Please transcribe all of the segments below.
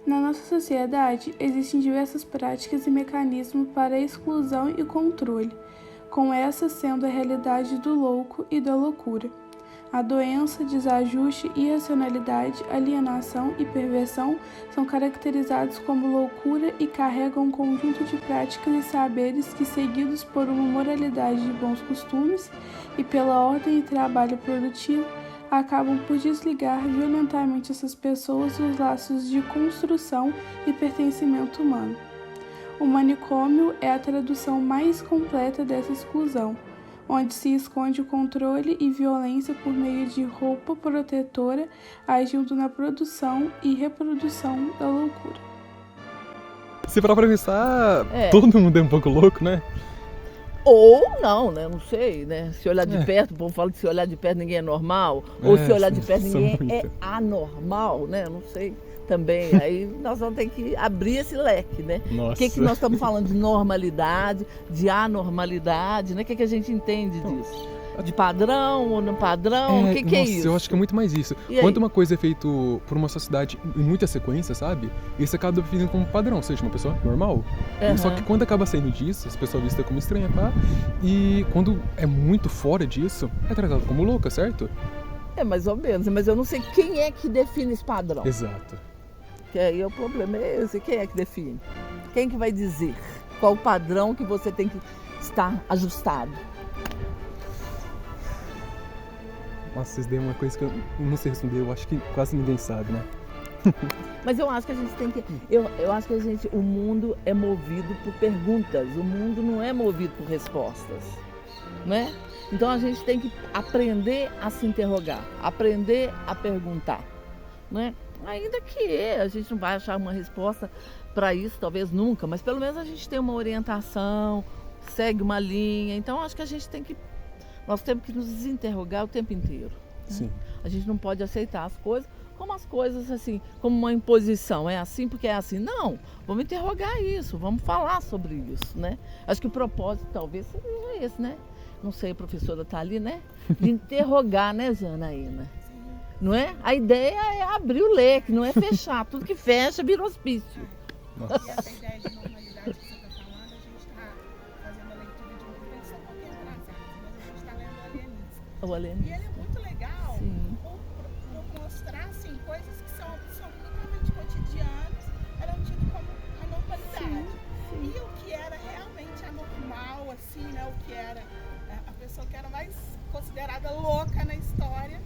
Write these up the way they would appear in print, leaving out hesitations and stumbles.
Na nossa sociedade, existem diversas práticas e mecanismos para a exclusão e controle, com essa sendo a realidade do louco e da loucura. A doença, desajuste, irracionalidade, alienação e perversão são caracterizados como loucura e carregam um conjunto de práticas e saberes que, seguidos por uma moralidade de bons costumes e pela ordem e trabalho produtivo, acabam por desligar violentamente essas pessoas dos laços de construção e pertencimento humano. O manicômio é a tradução mais completa dessa exclusão, onde se esconde o controle e violência por meio de roupa protetora, agindo na produção e reprodução da loucura. Se parar pra pensar, todo mundo é um pouco louco, né? Ou não, né? Não sei, né? Se olhar de perto, o povo fala que se olhar de perto ninguém é normal, ou se olhar de perto ninguém é anormal, né? Não sei também. Aí nós vamos ter que abrir esse leque, né? O que nós estamos falando de normalidade, de anormalidade, né? O que a gente entende disso? De padrão ou não padrão? O que é isso? Eu acho que é muito mais isso. Quando uma coisa é feita por uma sociedade em muita sequência, sabe? Isso acaba definindo como padrão, ou seja, uma pessoa normal. Só que quando acaba saindo disso, as pessoas vistas como estranha, tá? E quando é muito fora disso, é tratado como louca, certo? É mais ou menos, mas eu não sei quem é que define esse padrão. Exato. Que aí o problema é esse, quem é que define? Quem que vai dizer qual o padrão que você tem que estar ajustado? Nossa, vocês deram uma coisa que eu não sei responder, eu acho que quase ninguém sabe, né? Mas eu acho que a gente tem que... Eu acho que o mundo é movido por perguntas, o mundo não é movido por respostas, né? Então a gente tem que aprender a se interrogar, aprender a perguntar, né? Ainda que a gente não vai achar uma resposta para isso, talvez nunca, mas pelo menos a gente tem uma orientação, segue uma linha. Então acho que nós temos que nos interrogar o tempo inteiro. Né? Sim. A gente não pode aceitar as coisas como as coisas assim, como uma imposição. É assim porque é assim. Não, vamos interrogar isso, vamos falar sobre isso, né? Acho que o propósito talvez seja esse, né? Não sei, a professora está ali, né? De interrogar, né, Janaína? Não é? A ideia é abrir o leque, não é fechar. Tudo que fecha vira hospício. Nossa. E essa ideia de normalidade que você está falando, a gente está fazendo a leitura de um livro, eles são um pouquinho atrasados, mas a gente está lendo O Alienista. E ele é muito legal por mostrar assim, coisas que são absolutamente cotidianas, eram tidas como a normalidade. E o que era realmente anormal, assim, né? O que era a pessoa que era mais considerada louca na história,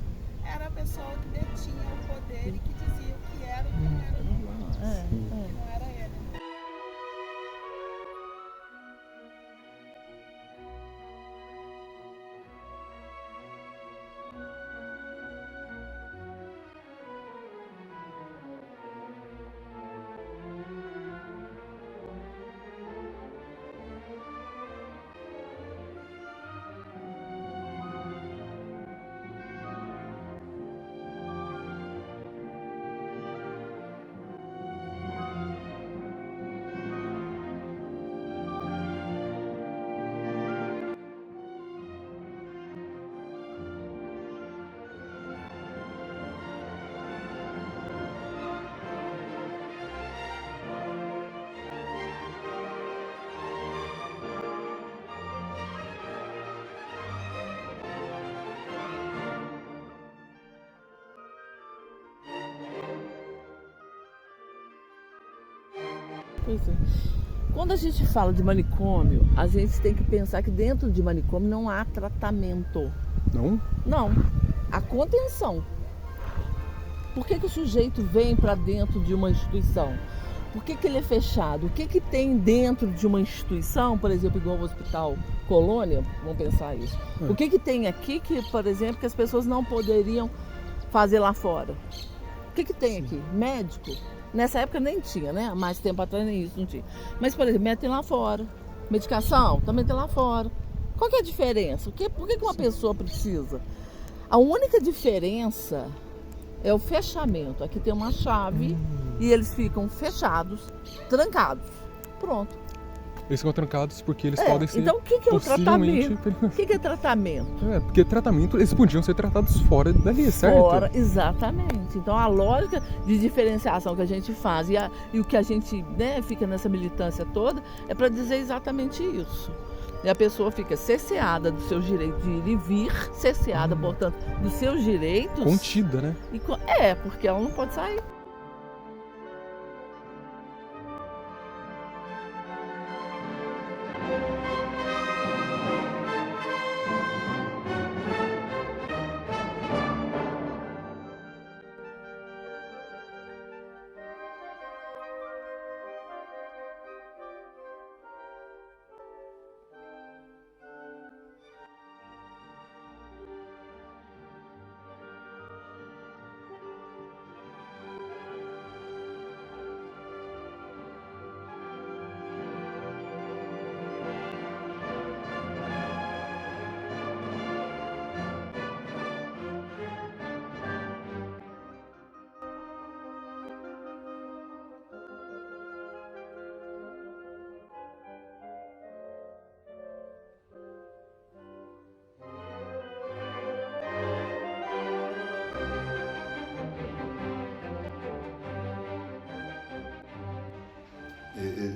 era a pessoa que detinha o poder e que dizia o que era e o que não era normal. Que não era ele. Pois é. Quando a gente fala de manicômio, a gente tem que pensar que dentro de manicômio não há tratamento. Não? Não. Há contenção. Por que o sujeito vem para dentro de uma instituição? Por que ele é fechado? O que tem dentro de uma instituição, por exemplo, igual o Hospital Colônia, vamos pensar isso. O que tem aqui que, por exemplo, que as pessoas não poderiam fazer lá fora? O que tem aqui? Médico? Nessa época nem tinha, né? Há mais tempo atrás nem isso não tinha. Mas, por exemplo, médico tem lá fora. Medicação também tem lá fora. Qual que é a diferença? Por que uma pessoa precisa? A única diferença é o fechamento. Aqui tem uma chave e eles ficam fechados, trancados. Pronto. Eles ficam trancados porque eles podem ser então o que é o possivelmente... tratamento? O que é tratamento? Porque tratamento, eles podiam ser tratados fora dali, certo? Fora, exatamente. Então a lógica de diferenciação que a gente faz e o que a gente, né, fica nessa militância toda é para dizer exatamente isso. E a pessoa fica cerceada dos seus direitos de ir e vir, cerceada, portanto, dos seus direitos. Contida, né? Porque ela não pode sair.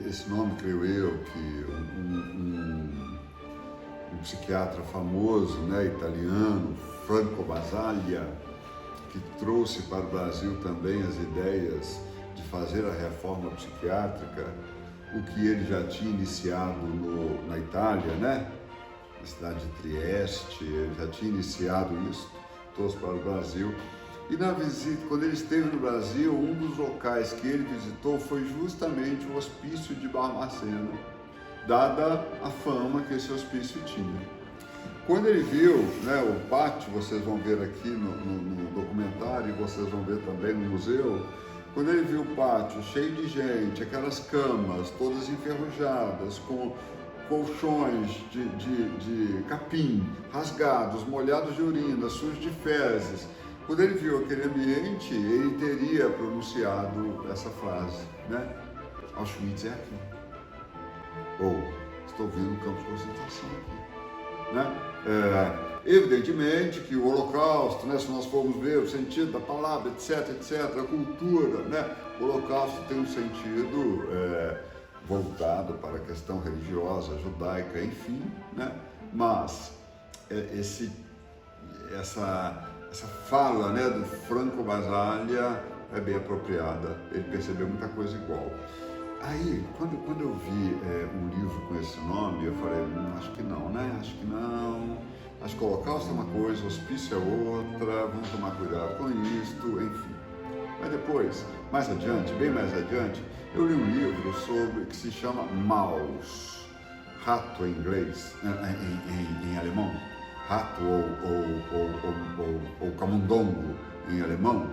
Esse nome, creio eu, que um psiquiatra famoso, né, italiano, Franco Basaglia, que trouxe para o Brasil também as ideias de fazer a reforma psiquiátrica, o que ele já tinha iniciado na Itália, né, na cidade de Trieste, ele já tinha iniciado isso, trouxe para o Brasil. E na visita, quando ele esteve no Brasil, um dos locais que ele visitou foi justamente o hospício de Barbacena, dada a fama que esse hospício tinha. Quando ele viu, né, o pátio, vocês vão ver aqui no documentário, e vocês vão ver também no museu, quando ele viu o pátio cheio de gente, aquelas camas todas enferrujadas, com colchões de capim, rasgados, molhados de urina, sujos de fezes. Quando ele viu aquele ambiente, ele teria pronunciado essa frase, né? Auschwitz é aqui. Ou, estou vendo o campo de concentração aqui, né? Evidentemente que o Holocausto, né, se nós formos ver o sentido da palavra, etc, a cultura, né? O Holocausto tem um sentido voltado para a questão religiosa, judaica, enfim, né? Mas essa fala, né, do Franco Basaglia é bem apropriada, ele percebeu muita coisa igual. Aí, quando eu vi um livro com esse nome, eu falei, acho que não, né? Acho que não. Acho que o Holocausto é uma coisa, o hospício é outra, vamos tomar cuidado com isto, enfim. Mas depois, mais adiante, bem mais adiante, eu li um livro que se chama Maus, rato em inglês, em alemão, rato ou camundongo em alemão,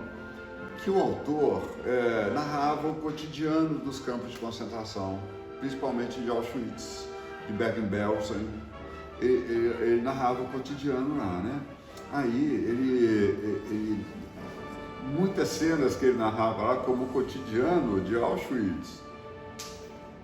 que o autor narrava o cotidiano dos campos de concentração, principalmente de Auschwitz, de Bergen-Belsen. Ele narrava o cotidiano lá, né? Aí muitas cenas que ele narrava lá como o cotidiano de Auschwitz.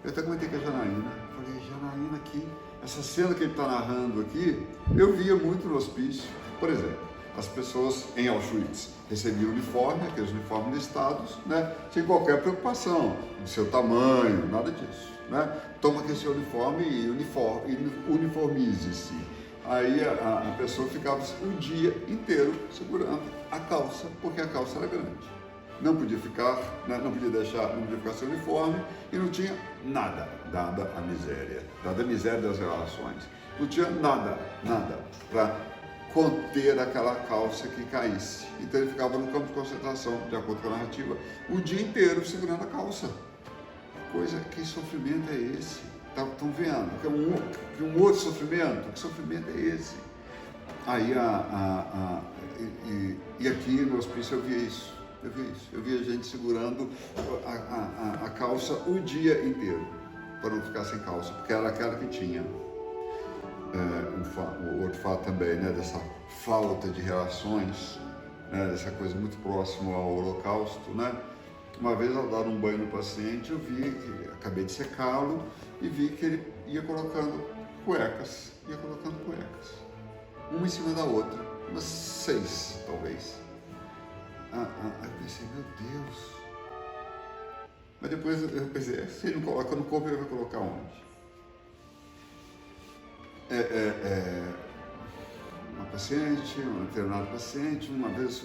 Eu até comentei com a Janaína, falei, Janaína, aqui, essa cena que ele está narrando aqui, eu via muito no hospício. Por exemplo, as pessoas em Auschwitz recebiam uniforme, aqueles uniformes listados, né, sem qualquer preocupação do seu tamanho, nada disso, né? Toma aquele seu uniforme e uniformize-se. Aí a pessoa ficava o dia inteiro segurando a calça, porque a calça era grande. Não podia ficar, né, não podia ficar sem uniforme e não tinha nada, dada a miséria das relações. Não tinha nada para conter aquela calça que caísse. Então ele ficava no campo de concentração, de acordo com a narrativa, o dia inteiro segurando a calça. Que sofrimento é esse? Estão vendo? Que um outro sofrimento? Que sofrimento é esse? Aí, e aqui no hospício eu via isso. Eu via gente segurando a calça o dia inteiro, para não ficar sem calça, porque era aquela que tinha. O outro fato também, né, dessa falta de relações, né, dessa coisa muito próxima ao Holocausto, né? Uma vez, ao dar um banho no paciente, eu vi, acabei de secá-lo e vi que ele ia colocando cuecas, uma em cima da outra, umas 6 talvez. Eu pensei, meu Deus. Mas depois eu pensei, se ele não coloca no corpo, ele vai colocar onde? Uma paciente, um determinado paciente, uma vez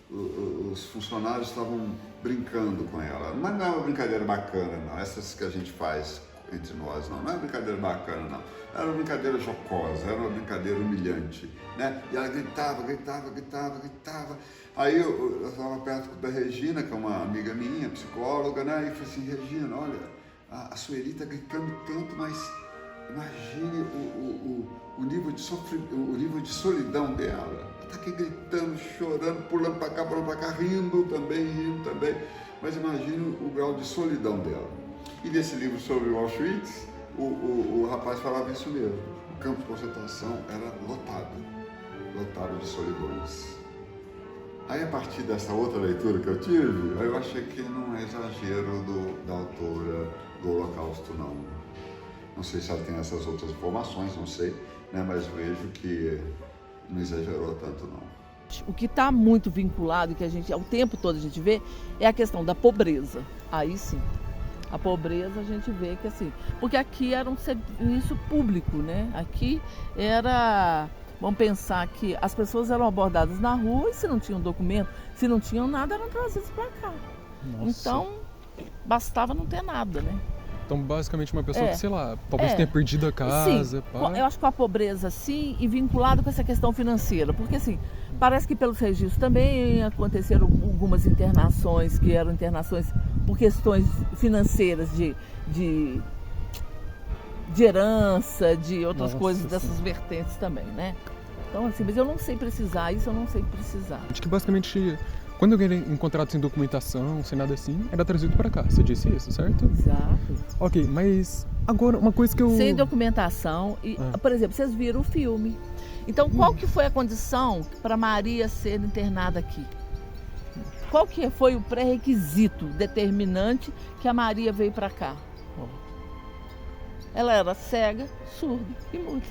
os funcionários estavam brincando com ela. Mas não é uma brincadeira bacana, não. Essas que a gente faz entre nós, não é uma brincadeira bacana, não. Era uma brincadeira jocosa, era uma brincadeira humilhante, né? E ela gritava. Aí eu estava perto da Regina, que é uma amiga minha, psicóloga, né? E falei assim, Regina, olha, a Sueli está gritando tanto, mas imagine o nível de solidão dela. Ela está aqui gritando, chorando, pulando para cá, rindo também. Mas imagine o grau de solidão dela. E nesse livro sobre o Auschwitz, o rapaz falava isso mesmo. O campo de concentração era lotado de solidões. Aí, a partir dessa outra leitura que eu tive, eu achei que não é exagero da autora do Holocausto, não. Não sei se ela tem essas outras informações, não sei, né? Mas vejo que não exagerou tanto, não. O que está muito vinculado, e que a gente, ao tempo todo a gente vê, é a questão da pobreza. Aí sim, a pobreza a gente vê que assim, porque aqui era um serviço público, né? Aqui era, vamos pensar que as pessoas eram abordadas na rua e se não tinham documento, se não tinham nada, eram trazidos para cá. Nossa. Então, bastava não ter nada, né? Então, basicamente, uma pessoa que, sei lá, talvez tenha perdido a casa. Sim, eu acho que a pobreza, sim, e vinculado com essa questão financeira. Porque, assim, parece que pelos registros também aconteceram algumas internações, que eram internações por questões financeiras de herança, de outras coisas dessas vertentes também, né? Então, assim, mas eu não sei precisar, isso eu não sei precisar. Acho que, basicamente, quando alguém era encontrado sem documentação, sem nada assim, era trazido para cá. Você disse isso, certo? Exato. Ok, mas agora uma coisa que eu... Sem documentação. E, por exemplo, vocês viram o filme. Então, qual que foi a condição para Maria ser internada aqui? Qual que foi o pré-requisito determinante que a Maria veio para cá? Ela era cega, surda e muda.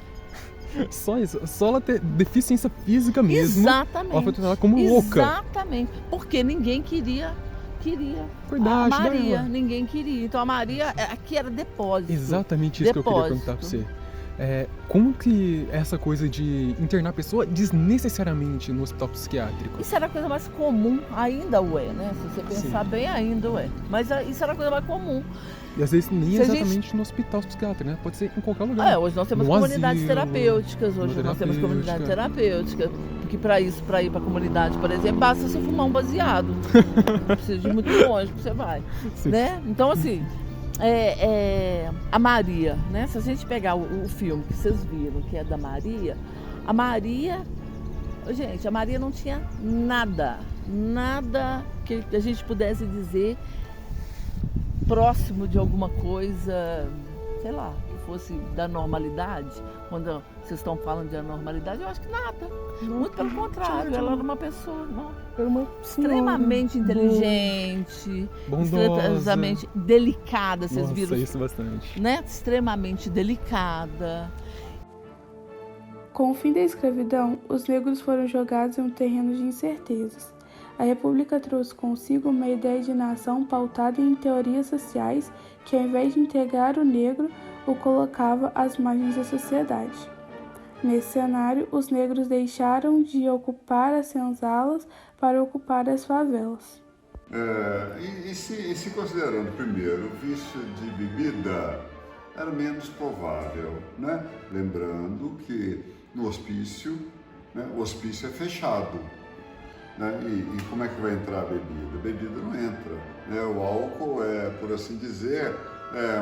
Só isso, só ela ter deficiência física mesmo. Exatamente. Ela foi tratada como louca. Exatamente, porque ninguém queria cuidar, a Maria, ninguém queria. Então a Maria aqui era depósito. Exatamente isso que eu queria perguntar para você. Como que essa coisa de internar a pessoa desnecessariamente no hospital psiquiátrico? Isso era a coisa mais comum, ainda né? Se você pensar bem, ainda Mas isso era a coisa mais comum. E às vezes nem exatamente no hospital psiquiátrico, né? Pode ser em qualquer lugar. Hoje nós temos comunidades terapêuticas, porque para ir para a comunidade, por exemplo, basta você fumar um baseado. Não precisa de ir muito longe que você vai. Né? Então, assim, a Maria, né? Se a gente pegar o filme que vocês viram, que é da Maria, a Maria não tinha nada que a gente pudesse dizer próximo de alguma coisa, sei lá, que fosse da normalidade. Quando vocês estão falando de anormalidade, eu acho que nada. Muito pelo contrário, ela era uma pessoa extremamente inteligente, extremamente delicada, vocês viram? Isso bastante. Né? Extremamente delicada. Com o fim da escravidão, os negros foram jogados em um terreno de incertezas. A República trouxe consigo uma ideia de nação pautada em teorias sociais que, ao invés de integrar o negro, o colocava às margens da sociedade. Nesse cenário, os negros deixaram de ocupar as senzalas para ocupar as favelas. E se considerando, primeiro, o vício de bebida era menos provável, né? Lembrando que no hospício, né, o hospício é fechado. Né? E como é que vai entrar a bebida? A bebida não entra. Né? O álcool é, por assim dizer,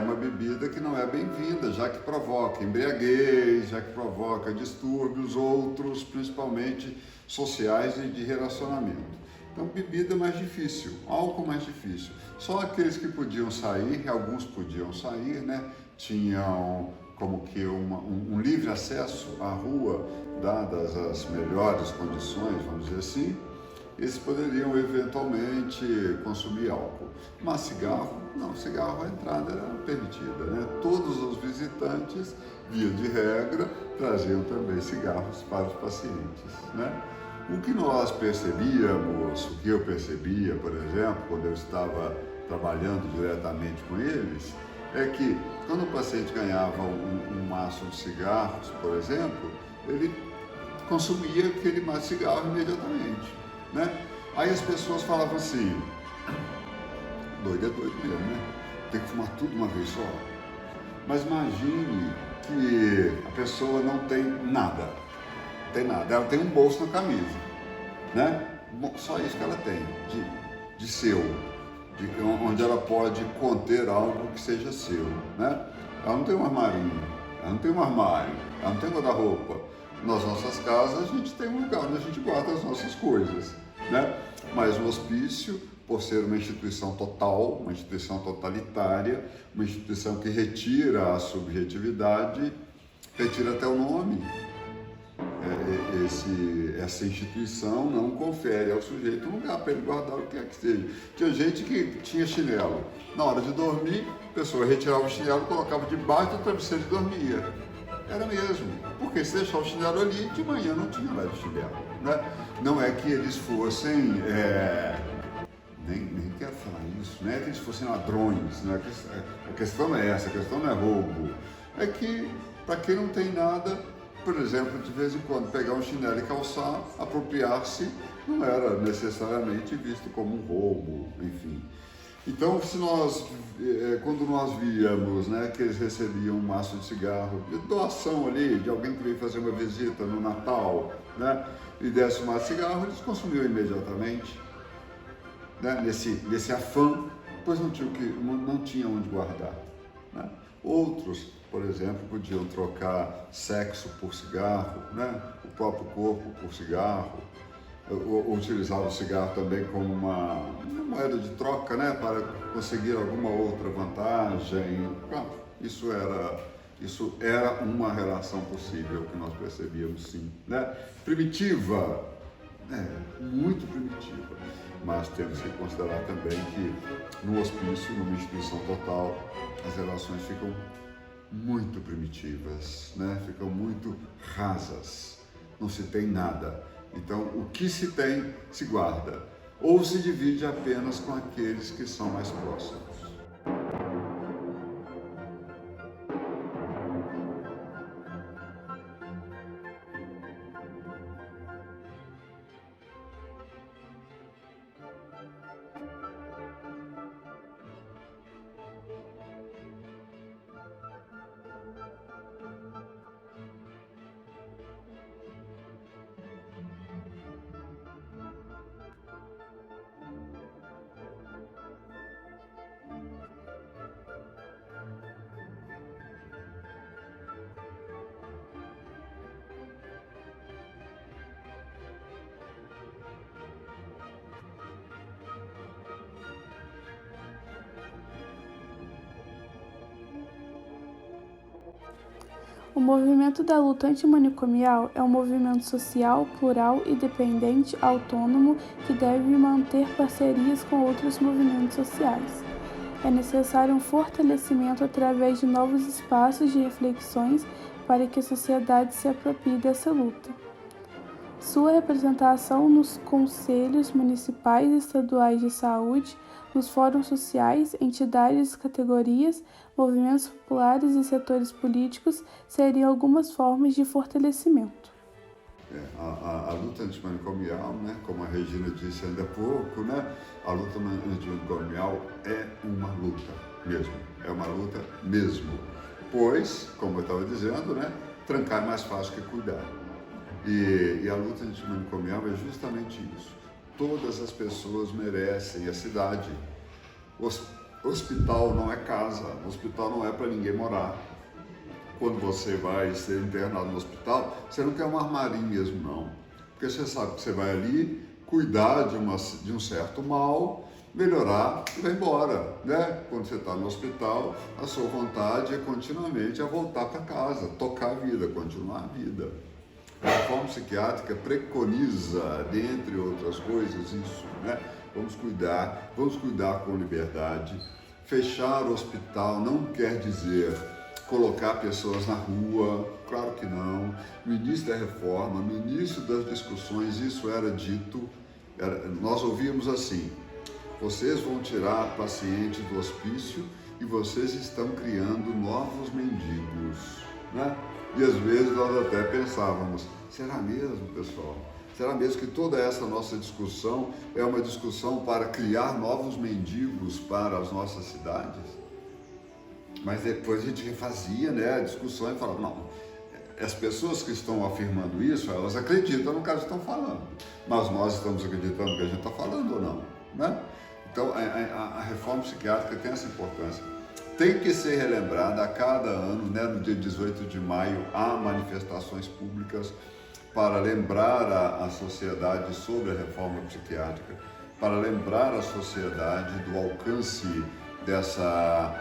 uma bebida que não é bem-vinda, já que provoca embriaguez, já que provoca distúrbios, outros, principalmente sociais e de relacionamento. Então, bebida é mais difícil, álcool mais difícil. Só aqueles que podiam sair, alguns podiam sair, né? Tinham como que um livre acesso à rua, dadas as melhores condições, vamos dizer assim. eles poderiam eventualmente consumir álcool. Mas cigarro, não, cigarro a entrada era permitida, né? Todos os visitantes, via de regra, traziam também cigarros para os pacientes, né? O que nós percebíamos, o que eu percebia, por exemplo, quando eu estava trabalhando diretamente com eles, é que quando o paciente ganhava um maço de cigarros, por exemplo, ele consumia aquele maço de cigarro imediatamente, né? Aí as pessoas falavam assim, doido é doido mesmo, né? Tem que fumar tudo uma vez só. Mas imagine que a pessoa não tem nada, ela tem um bolso na camisa, né? Só isso que ela tem, de seu, onde ela pode conter algo que seja seu, né? Ela não tem um armarinho, ela não tem um armário, ela não tem um guarda-roupa. Nas nossas casas a gente tem um lugar onde a gente guarda as nossas coisas, né? Mas o hospício, por ser uma instituição total, uma instituição totalitária, uma instituição que retira a subjetividade, retira até o nome. Essa instituição não confere ao sujeito um lugar para ele guardar o que quer que seja. Tinha gente que tinha chinelo. Na hora de dormir, a pessoa retirava o chinelo, colocava debaixo do travesseiro e dormia. Era mesmo, porque se deixar o chinelo ali, de manhã não tinha mais o chinelo, né? Não é que eles fossem, nem quero falar isso, não é que eles fossem ladrões, né? A questão não é essa, a questão não é roubo. É que, para quem não tem nada, por exemplo, de vez em quando pegar um chinelo e calçar, apropriar-se, não era necessariamente visto como um roubo, enfim. Então, quando nós víamos, né, que eles recebiam um maço de cigarro, de doação ali, de alguém que veio fazer uma visita no Natal, né, e desse um maço de cigarro, eles consumiam imediatamente, né, nesse afã, pois não tinha onde guardar, né. Outros, por exemplo, podiam trocar sexo por cigarro, né, o próprio corpo por cigarro, ou utilizava o cigarro também como uma moeda de troca, né, para conseguir alguma outra vantagem. Pronto, isso era uma relação possível que nós percebíamos, sim, né? Primitiva, muito primitiva, mas temos que considerar também que no hospício, numa instituição total, as relações ficam muito primitivas, né? Ficam muito rasas, não se tem nada. Então, o que se tem, se guarda, ou se divide apenas com aqueles que são mais próximos. O movimento da luta antimanicomial é um movimento social, plural, independente, autônomo, que deve manter parcerias com outros movimentos sociais. É necessário um fortalecimento através de novos espaços de reflexões para que a sociedade se aproprie dessa luta. Sua representação nos conselhos municipais e estaduais de saúde, nos fóruns sociais, entidades, categorias, movimentos populares e setores políticos seriam algumas formas de fortalecimento. A luta antimanicomial, né, como a Regina disse ainda há pouco, né, a luta antimanicomial é uma luta mesmo, pois, como eu estava dizendo, né, trancar é mais fácil que cuidar. E a luta antimanicomial é justamente isso. Todas as pessoas merecem a cidade. Hospital não é casa, hospital não é para ninguém morar. Quando você vai ser internado no hospital, você não quer um armarinho mesmo, não. Porque você sabe que você vai ali cuidar de um certo mal, melhorar e vai embora, né? Quando você está no hospital, a sua vontade é continuamente a voltar para casa, tocar a vida, continuar a vida. A reforma psiquiátrica preconiza, dentre outras coisas, isso, né? Vamos cuidar com liberdade. Fechar o hospital não quer dizer colocar pessoas na rua, claro que não. No início da reforma, no início das discussões, isso era dito, nós ouvíamos assim: vocês vão tirar pacientes do hospício e vocês estão criando novos mendigos, né? E às vezes nós até pensávamos, será mesmo, pessoal? Será mesmo que toda essa nossa discussão é uma discussão para criar novos mendigos para as nossas cidades? Mas depois a gente refazia, né, a discussão e falava, não, as pessoas que estão afirmando isso, elas acreditam no que elas estão falando, mas nós estamos acreditando no que a gente está falando ou não, né? Então a reforma psiquiátrica tem essa importância. Tem que ser relembrada a cada ano, né? No dia 18 de maio há manifestações públicas para lembrar a sociedade sobre a reforma psiquiátrica, para lembrar a sociedade do alcance dessa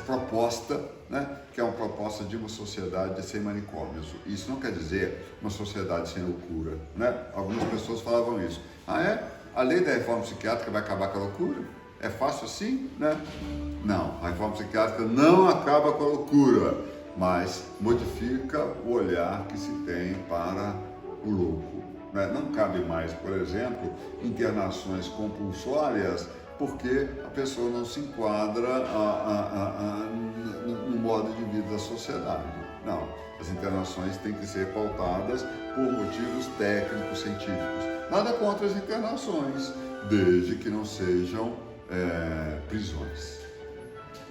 proposta, né? Que é uma proposta de uma sociedade sem manicômios. Isso não quer dizer uma sociedade sem loucura, né? Algumas pessoas falavam isso. Ah, é? A lei da reforma psiquiátrica vai acabar com a loucura? É fácil assim, né? Não, a reforma psiquiátrica não acaba com a loucura, mas modifica o olhar que se tem para o louco, né? Não cabe mais, por exemplo, internações compulsórias porque a pessoa não se enquadra no modo de vida da sociedade. Não, as internações têm que ser pautadas por motivos técnicos, científicos. Nada contra as internações, desde que não sejam prisões.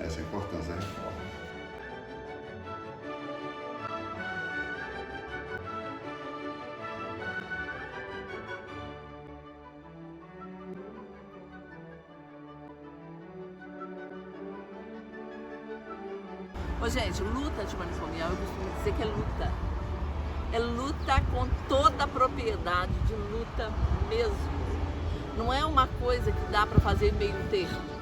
Essa é a importância da reforma. Ô, gente, luta antimanicomial, eu costumo dizer que é luta. É luta com toda a propriedade de luta mesmo. Não é uma coisa que dá para fazer meio termo.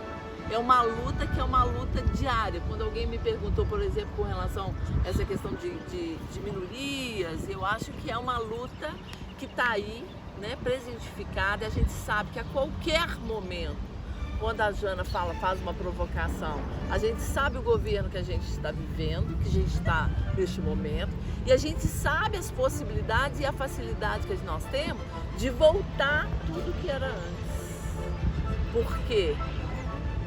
É uma luta que é uma luta diária. Quando alguém me perguntou, por exemplo, com relação a essa questão de minorias, eu acho que é uma luta que está aí, né, presentificada, e a gente sabe que a qualquer momento, quando a Jana faz uma provocação, a gente sabe o governo que a gente está vivendo, que a gente está neste momento, e a gente sabe as possibilidades e a facilidade que nós temos de voltar tudo que era antes. Por quê?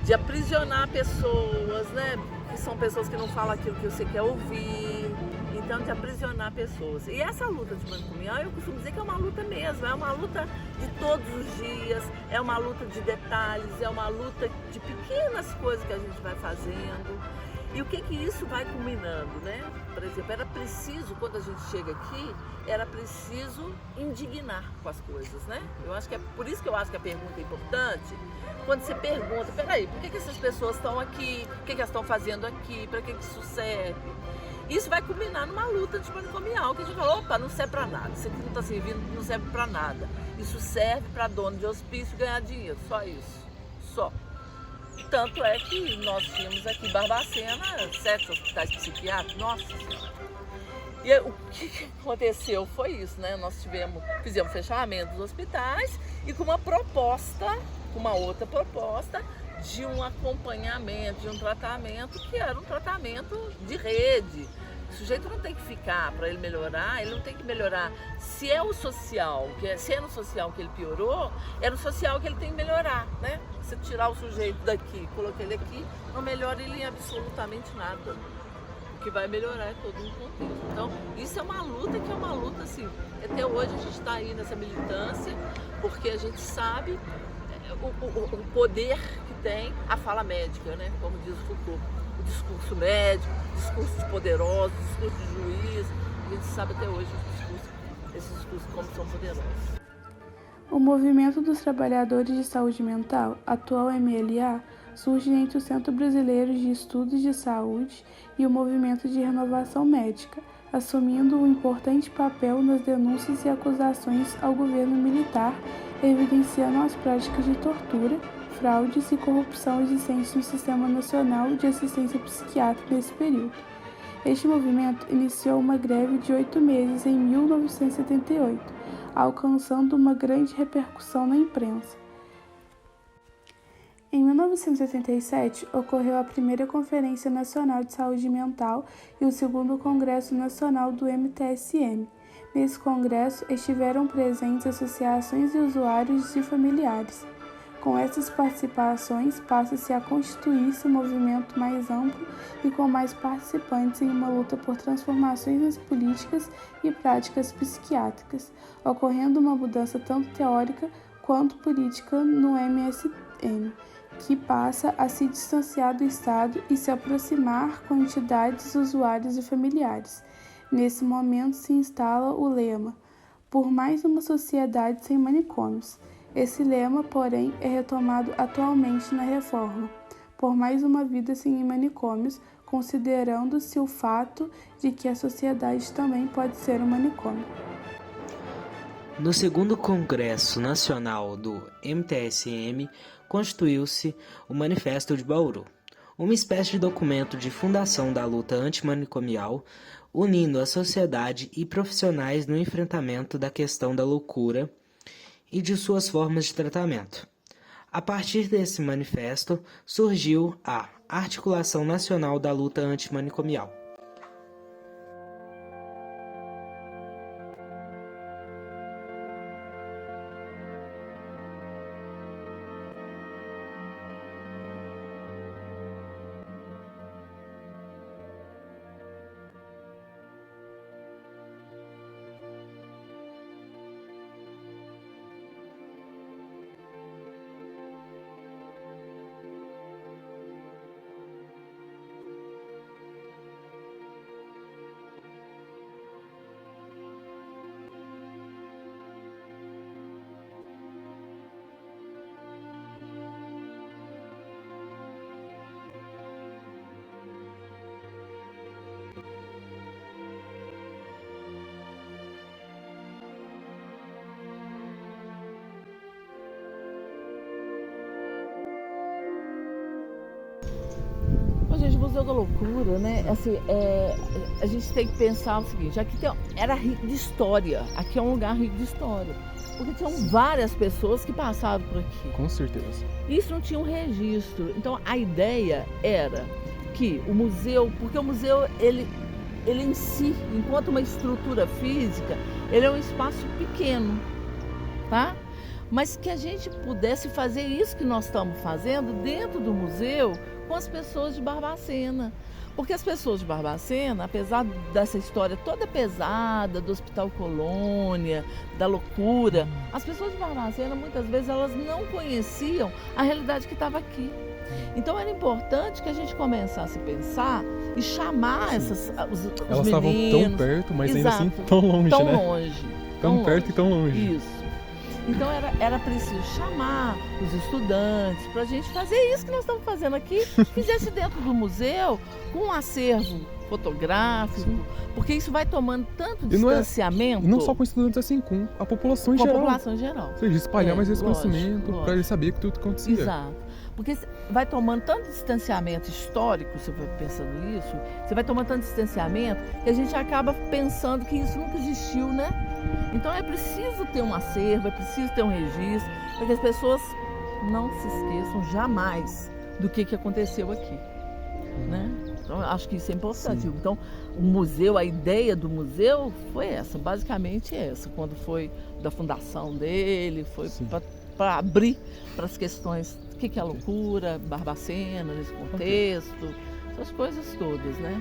De aprisionar pessoas, né? Que são pessoas que não falam aquilo que você quer ouvir. Então, de aprisionar pessoas. E essa luta de manicomial, eu costumo dizer que é uma luta mesmo, é uma luta de todos os dias, é uma luta de detalhes, é uma luta de pequenas coisas que a gente vai fazendo. E o que isso vai culminando, né? Por exemplo, era preciso, quando a gente chega aqui, era preciso indignar com as coisas, né? Eu acho que é por isso que eu acho que a pergunta é importante. Quando você pergunta, peraí, por que essas pessoas estão aqui? O que elas estão fazendo aqui? Para que isso serve? Isso vai culminar numa luta antimanicomial, que a gente fala, opa, não serve para nada, isso aqui não está servindo, não serve para nada. Isso serve para dono de hospício ganhar dinheiro, só isso, só. Tanto é que nós tínhamos aqui em Barbacena 7 hospitais psiquiátricos, nossa senhora. E o que aconteceu foi isso, né? Nós fizemos fechamento dos hospitais e com uma outra proposta, de um acompanhamento, de um tratamento que era um tratamento de rede. O sujeito não tem que ficar para ele melhorar, ele não tem que melhorar. Se é no social que ele piorou, é no social que ele tem que melhorar, né? Se tirar o sujeito daqui, colocar ele aqui, não melhora ele em absolutamente nada. O que vai melhorar é todo um contexto. Então, isso é uma luta que é uma luta, assim, até hoje a gente está aí nessa militância, porque a gente sabe o poder que tem a fala médica, né? Como diz o Foucault, o discurso médico, o discurso de poderoso, o discurso de juiz, a gente sabe até hoje esses discursos como são poderosos. O Movimento dos Trabalhadores de Saúde Mental, atual MLA, surge entre o Centro Brasileiro de Estudos de Saúde e o Movimento de Renovação Médica, assumindo um importante papel nas denúncias e acusações ao governo militar, evidenciando as práticas de tortura, fraudes e corrupção existentes no Sistema Nacional de Assistência Psiquiátrica nesse período. Este movimento iniciou uma greve de 8 meses em 1978, alcançando uma grande repercussão na imprensa. Em 1987, ocorreu a primeira Conferência Nacional de Saúde Mental e o segundo Congresso Nacional do MTSM. Nesse congresso, estiveram presentes associações de usuários e familiares. Com essas participações, passa-se a constituir-se um movimento mais amplo e com mais participantes em uma luta por transformações nas políticas e práticas psiquiátricas, ocorrendo uma mudança tanto teórica quanto política no MSM, que passa a se distanciar do Estado e se aproximar com entidades, usuários e familiares. Nesse momento se instala o lema "Por mais uma sociedade sem manicômios". Esse lema, porém, é retomado atualmente na reforma, por mais uma vida sem manicômios, considerando-se o fato de que a sociedade também pode ser um manicômio. No segundo Congresso Nacional do MTSM, constituiu-se o Manifesto de Bauru, uma espécie de documento de fundação da luta antimanicomial, unindo a sociedade e profissionais no enfrentamento da questão da loucura e de suas formas de tratamento. A partir desse manifesto, surgiu a Articulação Nacional da Luta Antimanicomial. Gente, o Museu da Loucura, né? Assim, a gente tem que pensar o seguinte: aqui era rico de história, aqui é um lugar rico de história, porque tinham várias pessoas que passaram por aqui. Com certeza. Isso não tinha um registro. Então a ideia era que o museu, porque o museu ele em si, enquanto uma estrutura física, ele é um espaço pequeno, tá? Mas que a gente pudesse fazer isso que nós estamos fazendo dentro do museu com as pessoas de Barbacena. Porque as pessoas de Barbacena, apesar dessa história toda pesada, do Hospital Colônia, da loucura, as pessoas de Barbacena, muitas vezes, elas não conheciam a realidade que estava aqui. Então era importante que a gente começasse a pensar e chamar os Elas meninos. estavam tão perto, mas Exato, ainda assim tão longe, tão né? Longe. Tão perto e tão longe. Isso. Então era preciso chamar os estudantes para a gente fazer isso que nós estamos fazendo aqui, fizesse dentro do museu, com um acervo fotográfico, porque isso vai tomando tanto distanciamento. E não só com estudantes, assim, com a população em geral. Com a população em geral. Ou seja, espalhar mais esse conhecimento para eles saberem que tudo acontecia. Exato. Porque vai tomando tanto distanciamento histórico, você vai pensando nisso, você vai tomando tanto distanciamento que a gente acaba pensando que isso nunca existiu, né? Então é preciso ter um acervo, é preciso ter um registro, para que as pessoas não se esqueçam jamais do que aconteceu aqui, né? Então eu acho que isso é importante. Sim. Então o museu, a ideia do museu foi essa, basicamente essa, quando foi da fundação dele, foi para abrir para as questões. O que é a loucura, Barbacena, nesse contexto, essas coisas todas, né?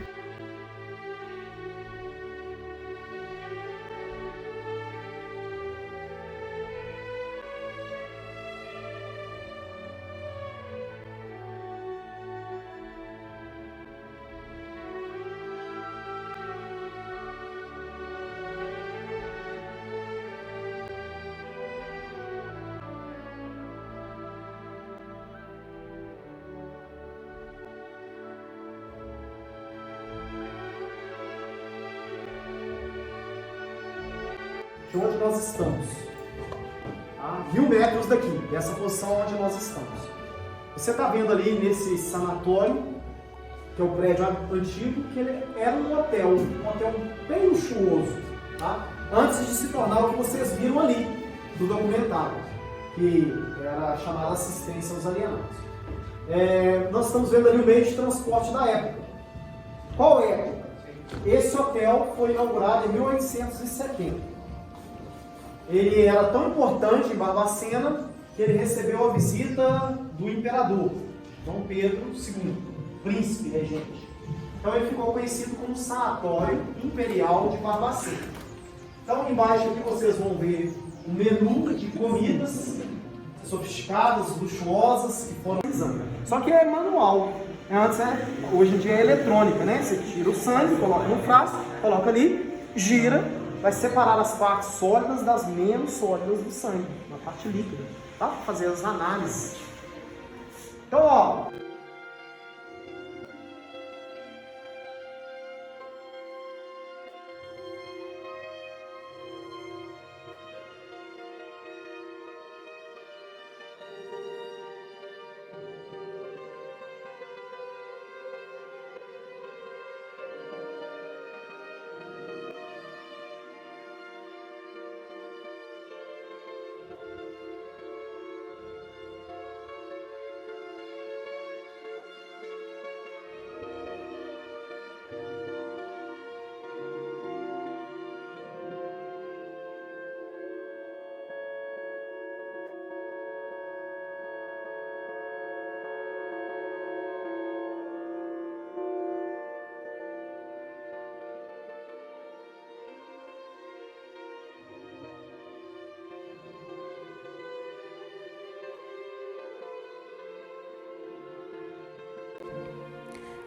De onde nós estamos, a 1000 metros daqui, dessa posição onde nós estamos. Você está vendo ali nesse sanatório que é o prédio antigo, que ele era um hotel bem luxuoso, tá? Antes de se tornar o que vocês viram ali do documentário, que era chamada assistência aos alienados. Nós estamos vendo ali o meio de transporte da época. Qual época? Esse hotel foi inaugurado em 1870. Ele era tão importante em Barbacena que ele recebeu a visita do imperador Dom Pedro II, príncipe regente. Então ele ficou conhecido como Sanatório Imperial de Barbacena. Então embaixo aqui vocês vão ver um menu de comidas sofisticadas, luxuosas, que foram utilizando. Só que é manual. Antes, hoje em dia é eletrônica, né? Você tira o sangue, coloca no frasco, coloca ali, gira, vai separar as partes sólidas das menos sólidas do sangue, na parte líquida, tá? Fazer as análises. Então, ó.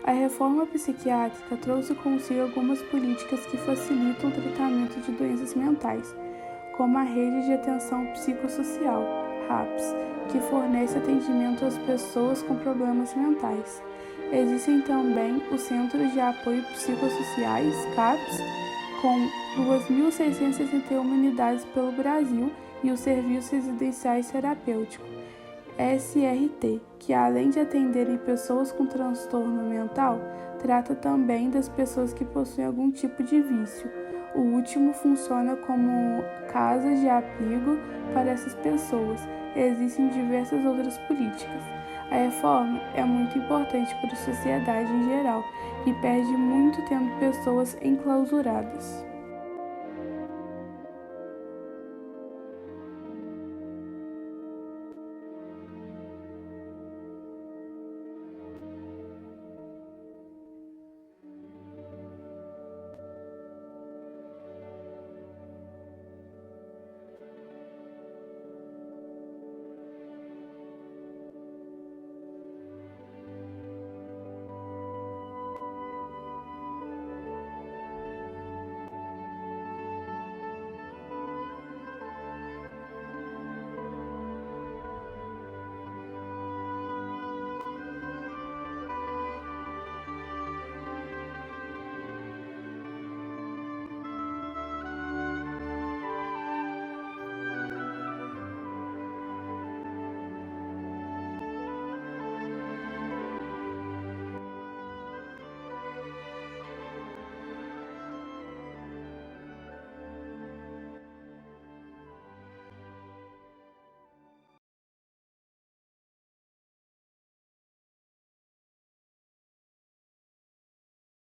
A reforma psiquiátrica trouxe consigo algumas políticas que facilitam o tratamento de doenças mentais, como a Rede de Atenção Psicossocial, RAPS, que fornece atendimento às pessoas com problemas mentais. Existem também os Centros de Apoio Psicossociais, CAPS, com 2.661 unidades pelo Brasil, e os Serviços Residenciais Terapêuticos, SRT, que além de atenderem pessoas com transtorno mental, trata também das pessoas que possuem algum tipo de vício. O último funciona como casas de abrigo para essas pessoas. Existem diversas outras políticas. A reforma é muito importante para a sociedade em geral e perde muito tendo pessoas enclausuradas.